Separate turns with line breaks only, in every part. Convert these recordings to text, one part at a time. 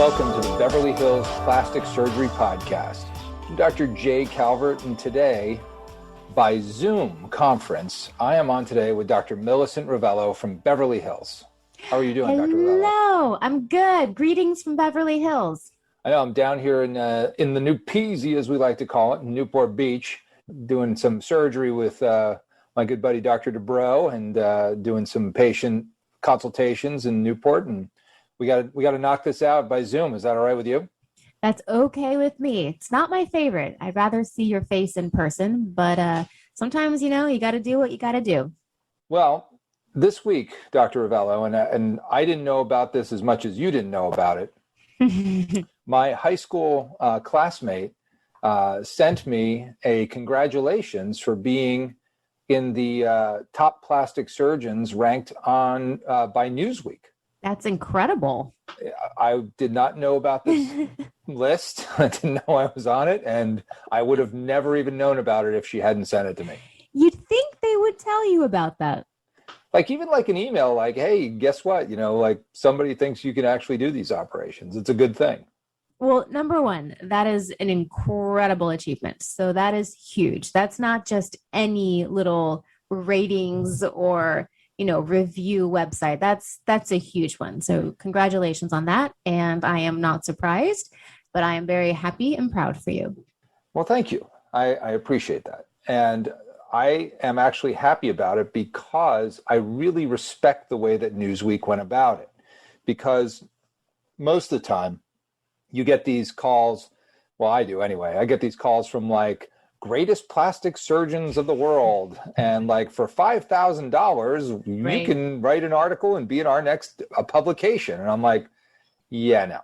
Welcome to the Beverly Hills Plastic Surgery Podcast. I'm Dr. Jay Calvert, and today, by Zoom conference, I am on today with Dr. Millicent Ravello from Beverly Hills. How are you doing, Dr. Ravello?
Hello, I'm good. Greetings from Beverly Hills.
I know I'm down here in the New Peasy, as we like to call it, in Newport Beach, doing some surgery with my good buddy, Dr. DeBro, and doing some patient consultations in Newport, and we got to knock this out by Zoom. Is that all right with you?
That's okay with me. It's not my favorite. I'd rather see your face in person, but sometimes, you got to do what you got to do.
Well, this week, Dr. Ravello, and I didn't know about this as much as you didn't know about it. My high school classmate sent me a congratulations for being in the top plastic surgeons ranked on by Newsweek.
That's incredible.
I did not know about this list. I didn't know I was on it, and I would have never even known about it if she hadn't sent it to me.
You'd think they would tell you about that.
Even an email, like, hey, guess what? Somebody thinks you can actually do these operations. It's a good thing.
Well, number one, that is an incredible achievement. So that is huge. That's not just any little ratings or review website. That's a huge one. So congratulations on that. And I am not surprised, but I am very happy and proud for you.
Well, thank you. I appreciate that. And I am actually happy about it because I really respect the way that Newsweek went about it. Because most of the time you get these calls, well, I do anyway, I get these calls from greatest plastic surgeons of the world. And for $5,000, you can write an article and be in our next publication. And I'm like, yeah, no.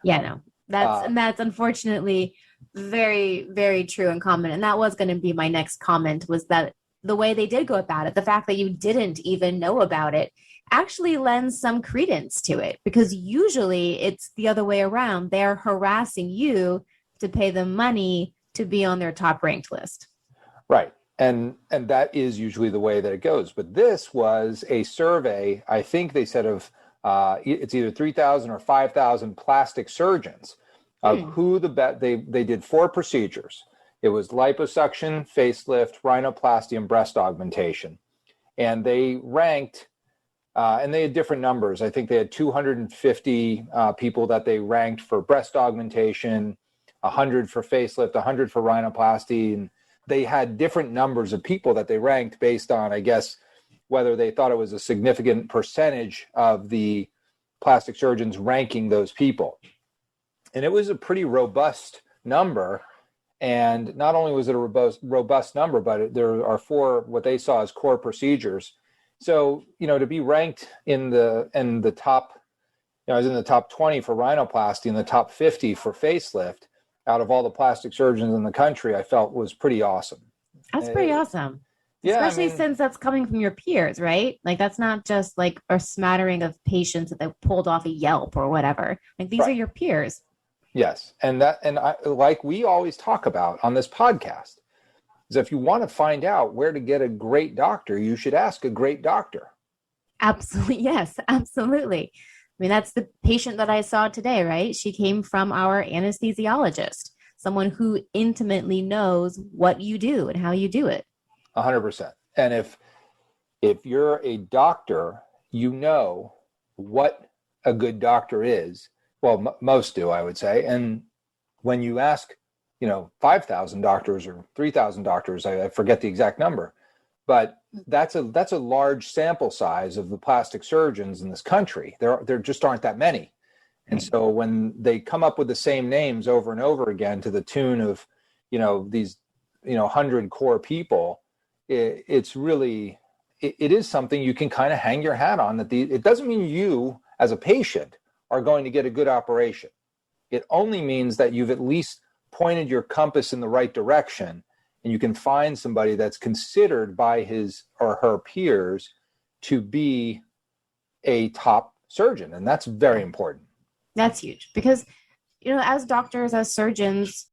Yeah, no. That's unfortunately very, very true and common. And that was going to be my next comment, was that the way they did go about it, the fact that you didn't even know about it, actually lends some credence to it, because usually it's the other way around. They're harassing you to pay them money to be on their top ranked list.
Right. And that is usually the way that it goes. But this was a survey, I think they said of, it's either 3,000 or 5,000 plastic surgeons of who they did 4 procedures. It was liposuction, facelift, rhinoplasty, and breast augmentation. And they ranked, and they had different numbers. I think they had 250 people that they ranked for breast augmentation, 100 for facelift, 100 for rhinoplasty. And they had different numbers of people that they ranked based on, I guess, whether they thought it was a significant percentage of the plastic surgeons ranking those people. And it was a pretty robust number. And not only was it a robust number, but there are 4, what they saw as core procedures. So, to be ranked in the top, I was in the top 20 for rhinoplasty and the top 50 for facelift out of all the plastic surgeons in the country, I felt was pretty awesome.
That's pretty awesome. Yeah, especially since that's coming from your peers, right? That's not just a smattering of patients that they pulled off a Yelp or whatever. These are your peers.
Yes. And we always talk about on this podcast, is if you want to find out where to get a great doctor, you should ask a great doctor.
Absolutely. Yes, absolutely. That's the patient that I saw today, right? She came from our anesthesiologist, someone who intimately knows what you do and how you do it.
100%. And if you're a doctor, you know what a good doctor is. Well, most do, I would say. And when you ask, 5,000 doctors or 3,000 doctors, I forget the exact number, but that's a large sample size of the plastic surgeons in this country. There just aren't that many. And so when they come up with the same names over and over again to the tune of, these, 100 core people, it is something you can kind of hang your hat on. It doesn't mean you as a patient are going to get a good operation. It only means that you've at least pointed your compass in the right direction, and you can find somebody that's considered by his or her peers to be a top surgeon. And that's very important.
That's huge because, as doctors, as surgeons,